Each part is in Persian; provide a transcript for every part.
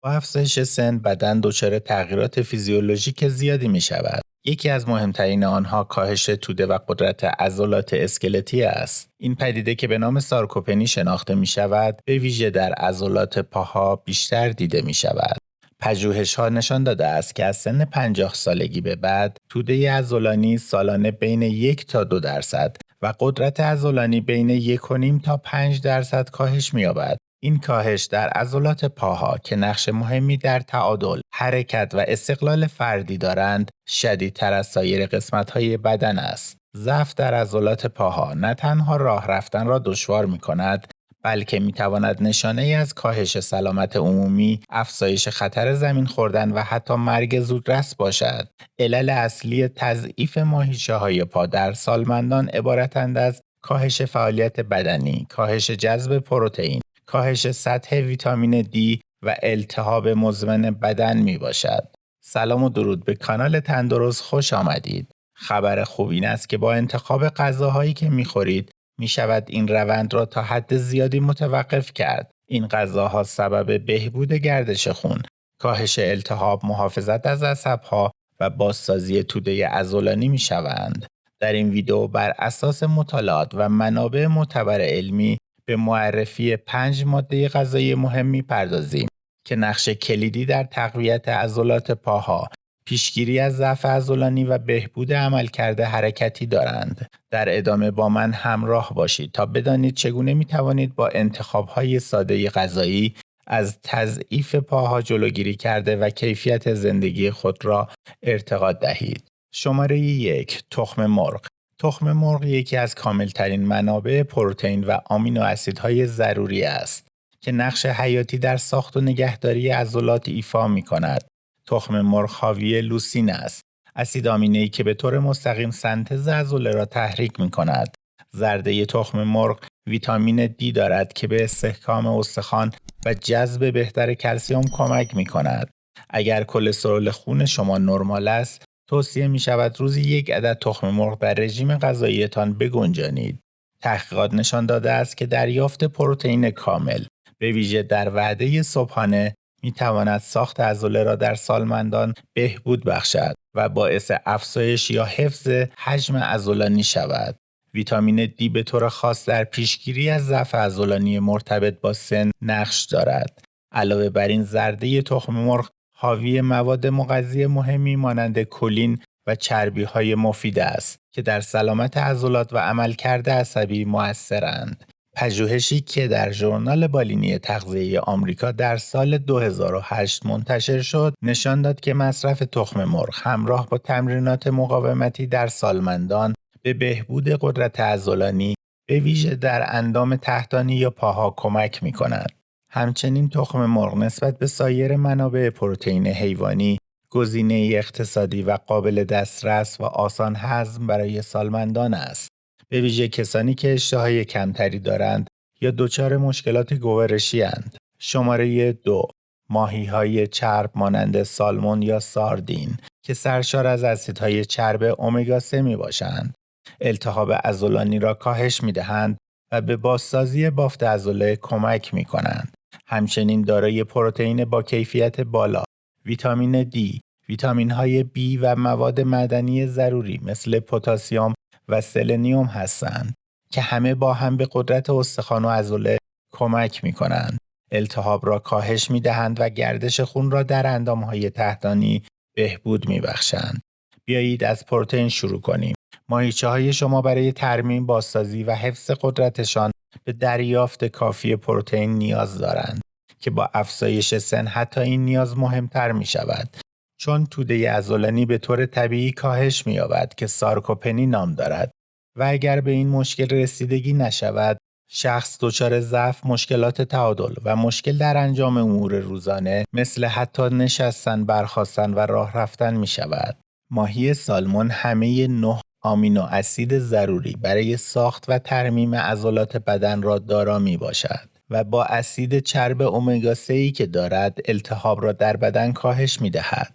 با افزایش سن بدن دچار تغییرات فیزیولوژیک زیادی می شود. یکی از مهمترین آنها کاهش توده و قدرت عضلات اسکلتی است. این پدیده که به نام سارکوپنی شناخته می شود، به ویژه در عضلات پاها بیشتر دیده می شود. پژوهش‌ها نشان داده است که از سن 50 سالگی به بعد توده عضلانی سالانه بین 1 تا 2% و قدرت عضلانی بین 1.5 تا 5% کاهش می‌یابد. این کاهش در عضلات پاها که نقش مهمی در تعادل، حرکت و استقلال فردی دارند، شدیدتر از سایر قسمت‌های بدن است. ضعف در عضلات پاها نه تنها راه رفتن را دشوار می‌کند، بلکه می‌تواند نشانه‌ای از کاهش سلامت عمومی، افزایش خطر زمین خوردن و حتی مرگ زودرس باشد. علل اصلی تضعیف ماهیچه‌های پا در سالمندان عبارتند از کاهش فعالیت بدنی، کاهش جذب پروتئین، کاهش سطح ویتامین دی و التهاب مزمن بدن میباشد. سلام و درود به کانال تندرست خوش آمدید. خبر خوب این است که با انتخاب غذاهایی که میخورید میشود این روند را تا حد زیادی متوقف کرد. این غذاها سبب بهبود گردش خون، کاهش التهاب، محافظت از عصبها و بازسازی توده عضلانی میشوند. در این ویدیو بر اساس مطالعات و منابع معتبر علمی به معرفی 5 ماده غذایی مهم می‌پردازیم که نقش کلیدی در تقویت عضلات پاها، پیشگیری از ضعف عضلانی و بهبود عملکرد حرکتی دارند. در ادامه با من همراه باشید تا بدانید چگونه می‌توانید با انتخاب‌های ساده غذایی از تضعیف پاها جلوگیری کرده و کیفیت زندگی خود را ارتقا دهید. شماره 1. تخم مرغ. تخم مرغ یکی از کاملترین منابع پروتئین و آمینو اسیدهای ضروری است که نقش حیاتی در ساخت و نگهداری عضلات ایفا می‌کند. تخم مرغ حاوی لوسین است، اسید آمینه‌ای که به طور مستقیم سنتز عضله را تحریک می‌کند. زرده تخم مرغ ویتامین دی دارد که به استحکام استخوان و جذب بهتر کلسیم کمک می‌کند. اگر کلسترول خون شما نرمال است، توصیه می شود روزی 1 عدد تخم مرغ در رژیم غذاییتان بگنجانید. تحقیقات نشان داده است که دریافت پروتئین کامل، به ویژه در وعده صبحانه، می تواند ساخت عضله را در سالمندان بهبود بخشد و باعث افزایش یا حفظ حجم عضلانی شود. ویتامین دی به طور خاص در پیشگیری از ضعف عضلانی مرتبط با سن نقش دارد. علاوه بر این، زرده تخم مرغ حاوی مواد مغذی مهمی مانند کلین و چربی‌های مفید است که در سلامت عضلات و عملکرد عصبی مؤثرند. پژوهشی که در ژورنال بالینی تغذیه آمریکا در سال 2008 منتشر شد، نشان داد که مصرف تخم مرغ همراه با تمرینات مقاومتی در سالمندان به بهبود قدرت عضلانی، به ویژه در اندام تحتانی یا پاها کمک می‌کند. همچنین تخم مرغ نسبت به سایر منابع پروتئین حیوانی گزینه اقتصادی و قابل دسترس و آسان هضم برای سالمندان است، به ویژه کسانی که اشتهای کمتری دارند یا دچار مشکلات گوارشی اند. شماره 2. ماهی‌های چرب مانند سالمون یا ساردین که سرشار از اسیدهای چرب امگا 3 میباشند. التهاب عضلانی را کاهش میدهند و به بازسازی بافت عضله کمک میکنند. همچنین دارای پروتئین با کیفیت بالا، ویتامین دی، ویتامین‌های B و مواد معدنی ضروری مثل پتاسیم و سلنیوم هستند که همه با هم به قدرت استخوان و عضله کمک می‌کنند. التهاب را کاهش می‌دهند و گردش خون را در اندام‌های تحتانی بهبود می‌بخشند. بیایید از پروتئین شروع کنیم. ماهیچه‌های شما برای ترمیم، بازسازی و حفظ قدرتشان به دریافت کافی پروتئین نیاز دارند که با افزایش سن حتی این نیاز مهمتر می شود، چون توده عضلانی به طور طبیعی کاهش می یابد که سارکوپنی نام دارد و اگر به این مشکل رسیدگی نشود، شخص دچار ضعف، مشکلات تعادل و مشکل در انجام امور روزانه مثل حتی نشستن، برخاستن و راه رفتن می شود. ماهی سالمون همه 9 آمینو اسید ضروری برای ساخت و ترمیم عضلات بدن را دارا می باشد و با اسید چرب امگا 3 که دارد التهاب را در بدن کاهش می دهد.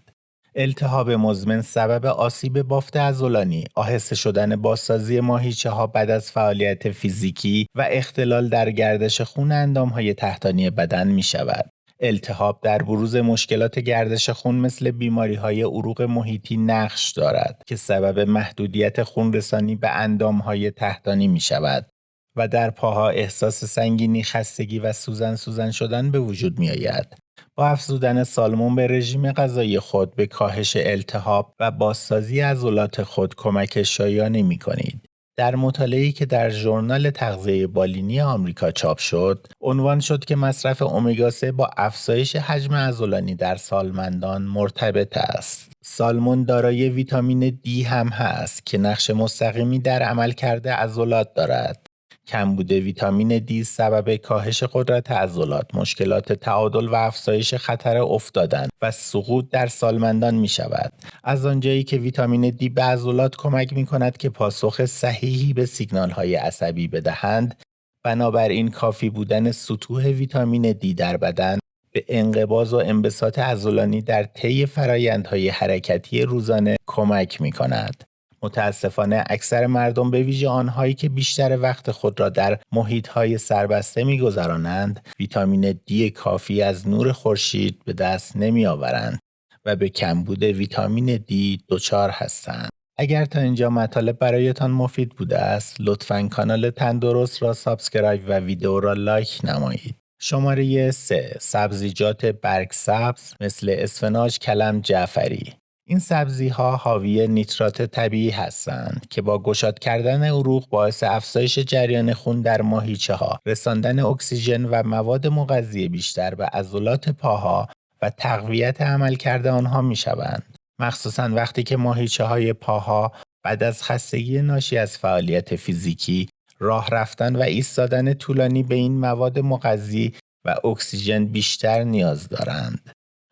التهاب مزمن سبب آسیب بافت عضلانی، آهسته شدن بازسازی ماهیچه‌ها بعد از فعالیت فیزیکی و اختلال در گردش خون اندام‌های تحتانی بدن می شود. التهاب در بروز مشکلات گردش خون مثل بیماری‌های عروق محیطی نقش دارد که سبب محدودیت خونرسانی به اندام‌های تحتانی می‌شود و در پاها احساس سنگینی، خستگی و سوزن شدن به وجود می‌آید. با افزودن سالمون به رژیم غذایی خود به کاهش التهاب و بازسازی عضلات خود کمک شایانی می‌کنید. در مطالعه‌ای که در ژورنال تغذیه بالینی آمریکا چاپ شد، عنوان شد که مصرف امگا 3 با افزایش حجم عضلانی در سالمندان مرتبط است. سالمون دارای ویتامین دی هم هست که نقش مستقیمی در عملکرد عضلات دارد. کمبود ویتامین دی سبب کاهش قدرت عضلات، مشکلات تعادل و افزایش خطر افتادن و سقوط در سالمندان می شود. از آنجایی که ویتامین دی به عضلات کمک می کند که پاسخ صحیحی به سیگنال های عصبی بدهند، بنابراین کافی بودن سطوح ویتامین دی در بدن به انقباض و انبساط عضلانی در طی فرآیندهای حرکتی روزانه کمک می کند. متاسفانه اکثر مردم به ویژه آنهایی که بیشتر وقت خود را در محیط‌های سربسته می‌گذرانند، ویتامین دی کافی از نور خورشید به دست نمی‌آورند و به کمبود ویتامین دی دچار هستند. اگر تا اینجا مطالب برایتان مفید بوده است، لطفاً کانال تندرست را سابسکرایب و ویدیو را لایک نمایید. شماره 3. سبزیجات برگسبز مثل اسفناج، کلم، جعفری. این سبزی‌ها حاوی نیترات طبیعی هستند که با گشاد کردن عروق باعث افزایش جریان خون در ماهیچه‌ها، رساندن اکسیژن و مواد مغذی بیشتر به عضلات پاها و تقویت عملکرد آنها می‌شوند. مخصوصاً وقتی که ماهیچه‌های پاها بعد از خستگی ناشی از فعالیت فیزیکی، راه رفتن و ایستادن طولانی به این مواد مغذی و اکسیژن بیشتر نیاز دارند.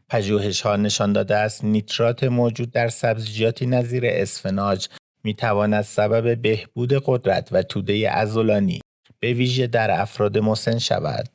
پژوهش‌ها نشان داده است نیترات موجود در سبزیجاتی نظیر اسفناج می‌تواند سبب بهبود قدرت و توده عضلانی به ویژه در افراد مسن شود.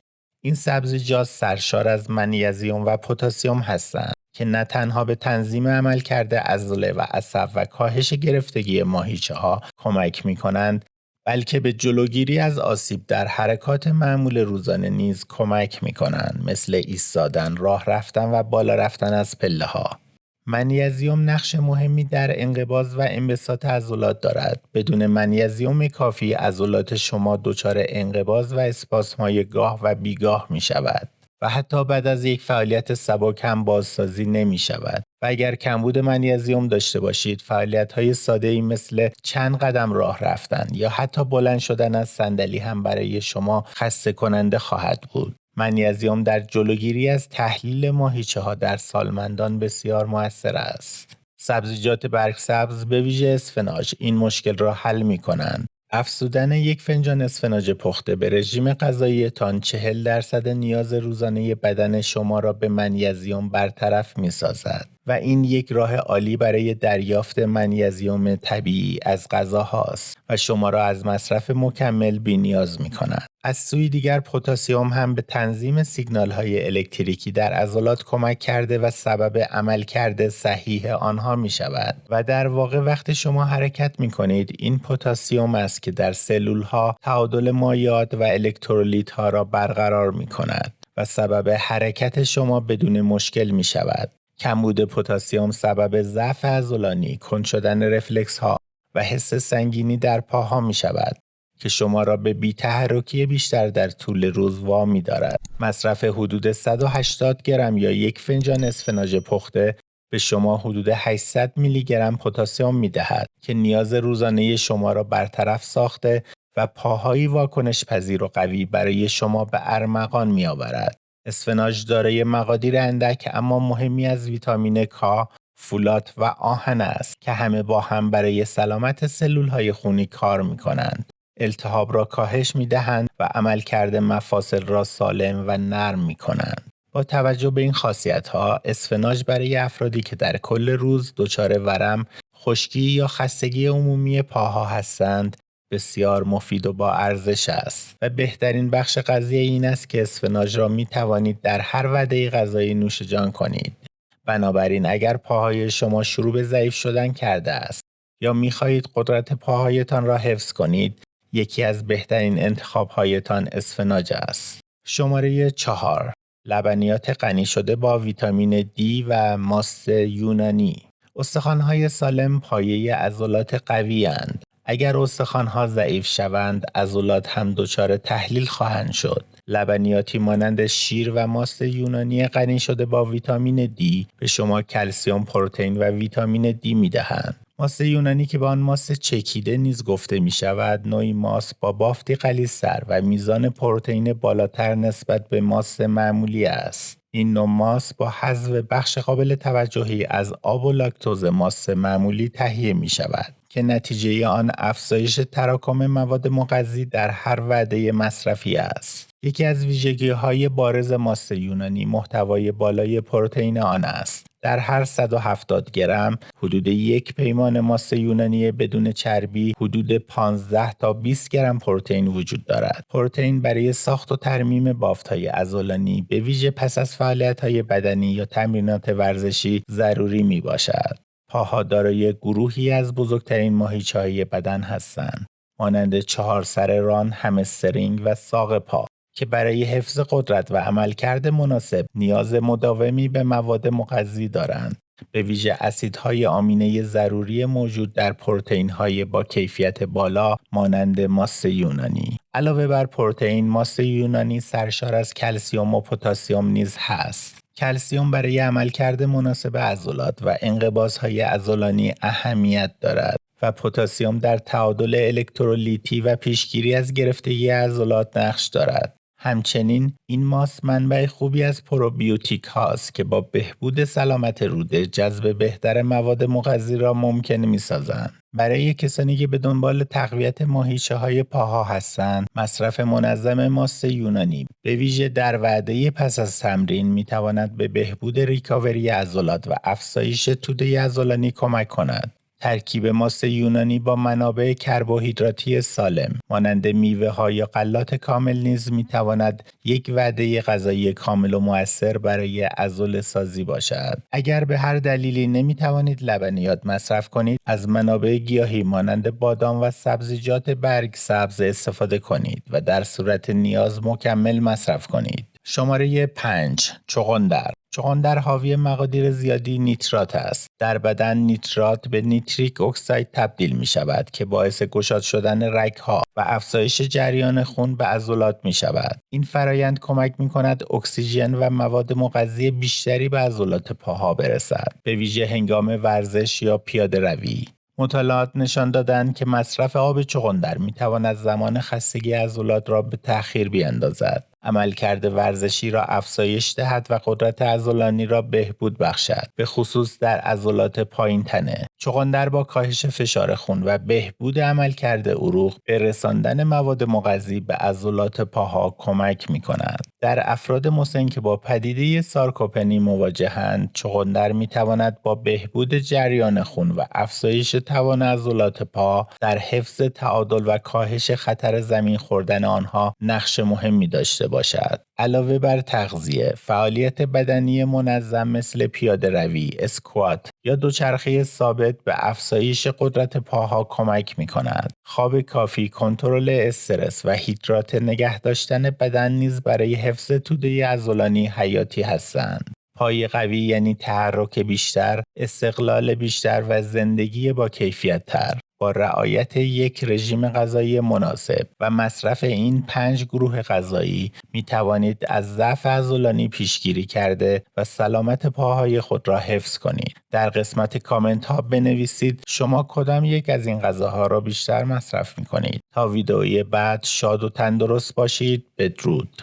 این سبزیجات سرشار از منیزیم و پتاسیم هستند که نه تنها به تنظیم عملکرد عضله و عصب و کاهش گرفتگی ماهیچه‌ها کمک می‌کنند، بلکه به جلوگیری از آسیب در حرکات معمول روزانه نیز کمک می‌کنند، مثل ایستادن، راه رفتن و بالا رفتن از پله‌ها. منیزیم نقش مهمی در انقباض و انبساط عضلات دارد. بدون منیزیم کافی عضلات شما دچار انقباض و اسپاسم‌های گاه و بیگاه می‌شود و حتی بعد از یک فعالیت سبک هم بازسازی نمی شود. و اگر کمبود منیزیم داشته باشید، فعالیت‌های ساده‌ای مثل چند قدم راه رفتن یا حتی بلند شدن از صندلی هم برای شما خسته کننده خواهد بود. منیزیم در جلوگیری از تحلیل ماهیچه‌ها در سالمندان بسیار مؤثر است. سبزیجات برگسبز به ویژه اسفناج این مشکل را حل می‌کنند. افزودن یک فنجان اسفناج پخته به رژیم غذایی‌تان 40% نیاز روزانه بدن شما را به منیزیم برطرف می‌سازد و این یک راه عالی برای دریافت منیزیم طبیعی از غذاهاست و شما را از مصرف مکمل بی‌نیاز می‌کند. از سوی دیگر پتاسیم هم به تنظیم سیگنال‌های الکتریکی در عضلات کمک کرده و سبب عملکرد صحیح آنها می‌شود و در واقع وقتی شما حرکت می‌کنید این پتاسیم است که در سلول‌ها تعادل مایعات و الکترولیت‌ها را برقرار می‌کند و سبب حرکت شما بدون مشکل می‌شود. کمبود پتاسیم سبب ضعف عضلانی، کند شدن رفلکس‌ها و حس سنگینی در پاها می‌شود که شما را به بی‌تحرکی بیشتر در طول روز وامی دارد. مصرف حدود 180 گرم یا یک فنجان اسفناج پخته به شما حدود 800 میلی گرم پتاسیم می‌دهد که نیاز روزانه شما را برطرف ساخته و پاهایی واکنش پذیر و قوی برای شما به ارمغان می‌آورد. اسفناج دارای مقادیر اندک اما مهمی از ویتامین کا، فولات و آهن است که همه با هم برای سلامت سلول‌های خونی کار می‌کنند. التهاب را کاهش می‌دهند و عملکرد مفاصل را سالم و نرم می‌کنند. با توجه به این خاصیت‌ها، اسفناج برای افرادی که در کل روز دچار ورم، خشکی یا خستگی عمومی پاها هستند، بسیار مفید و با ارزش است و بهترین بخش قضیه این است که اسفناج را می توانید در هر وعده غذایی نوش جان کنید. بنابراین اگر پاهای شما شروع به ضعیف شدن کرده است یا می خواهید قدرت پاهایتان را حفظ کنید، یکی از بهترین انتخاب‌هایتان اسفناج است. شماره 4. لبنیات غنی شده با ویتامین D و ماست یونانی. استخوان‌های سالم پایه عضلات قوی اند. اگر استخوان‌ها ضعیف شوند، عضلات هم دچار تحلیل خواهند شد. لبنیاتی مانند شیر و ماست یونانی غنی شده با ویتامین D به شما کلسیم، پروتئین و ویتامین D می‌دهند. ماست یونانی که به آن ماست چکیده نیز گفته می شود، نوعی ماست با بافتی غلیظ‌تر و میزان پروتئین بالاتر نسبت به ماست معمولی است. این نوع ماست با حذف بخش قابل توجهی از آب و لاکتوز ماست معمولی تهیه می شود که نتیجه آن افزایش تراکم مواد مغذی در هر وعده مصرفی است. یکی از ویژگی‌های بارز ماست یونانی محتوای بالای پروتئین آن است. در هر 170 گرم حدود یک پیمانه ماست یونانی بدون چربی حدود 15 تا 20 گرم پروتئین وجود دارد. پروتئین برای ساخت و ترمیم بافت‌های عضلانی به ویژه پس از فعالیت‌های بدنی یا تمرینات ورزشی ضروری میباشد. پاها دارای گروهی از بزرگترین ماهیچه‌های بدن هستند، مانند 4 سر ران، همسترینگ و ساق پا، که برای حفظ قدرت و عملکرد مناسب نیاز مداومی به مواد مغذی دارند، به ویژه اسیدهای آمینه ضروری موجود در پروتئین‌های با کیفیت بالا مانند ماست یونانی. علاوه بر پروتئین، ماست یونانی سرشار از کلسیم و پتاسیم نیز هست. کلسیم برای عملکرد مناسب عضلات و انقباض‌های عضلانی اهمیت دارد و پتاسیم در تعادل الکترولیتی و پیشگیری از گرفتگی عضلات نقش دارد. همچنین این ماست منبع خوبی از پروبیوتیک هاست که با بهبود سلامت روده جذب بهتر مواد مغذی را ممکن می‌سازند. برای کسانی که به دنبال تقویت ماهیچه‌های پاها هستند، مصرف منظم ماست یونانی به ویژه در وعده پس از تمرین می‌تواند به بهبود ریکاوری عضلات و افزایش توده عضلانی کمک کند. ترکیب ماست یونانی با منابع کربوهیدراتی سالم مانند میوه‌ها یا غلات کامل نیز می‌تواند یک وعده غذایی کامل و مؤثر برای عضله سازی باشد. اگر به هر دلیلی نمی‌توانید لبنیات مصرف کنید، از منابع گیاهی مانند بادام و سبزیجات برگ سبز استفاده کنید و در صورت نیاز مکمل مصرف کنید. شماره 5. چغندر. چغندر حاوی مقادیر زیادی نیترات است. در بدن نیترات به نیتریک اکساید تبدیل می شود که باعث گشاد شدن رگ‌ها و افزایش جریان خون به عضلات می شود. این فرایند کمک می کند اکسیژن و مواد مغذی بیشتری به عضلات پاها برسد، به ویژه هنگام ورزش یا پیاده روی. مطالعات نشان دادند که مصرف آب چغندر می تواند زمان خستگی عضلات را به تأخیر بیاندازد، عملکرد ورزشی را افزایش دهد و قدرت عضلانی را بهبود بخشد، به خصوص در عضلات پایین تنه. چغندر با کاهش فشار خون و بهبود عملکرد عروق به رساندن مواد مغذی به عضلات پاها کمک می کند. در افراد مسن که با پدیده سارکوپنی مواجهند، چغندر می تواند با بهبود جریان خون و افزایش توان عضلات پا در حفظ تعادل و کاهش خطر زمین خوردن آنها نقش مهمی داشته باشد. علاوه بر تغذیه، فعالیت بدنی منظم مثل پیاده روی، اسکوات یا دوچرخه ثابت به افزایش قدرت پاها کمک می کند. خواب کافی، کنترل استرس و هیدرات نگه داشتن بدن نیز برای حفظ توده عضلانی حیاتی هستند. پای قوی یعنی تحرک بیشتر، استقلال بیشتر و زندگی با کیفیت تر. با رعایت یک رژیم غذایی مناسب و مصرف این 5 گروه غذایی می توانید از ضعف عضلانی پیشگیری کرده و سلامت پاهای خود را حفظ کنید. در قسمت کامنت ها بنویسید شما کدام یک از این غذاها را بیشتر مصرف می کنید. تا ویدئوی بعد شاد و تندرست باشید. بدرود.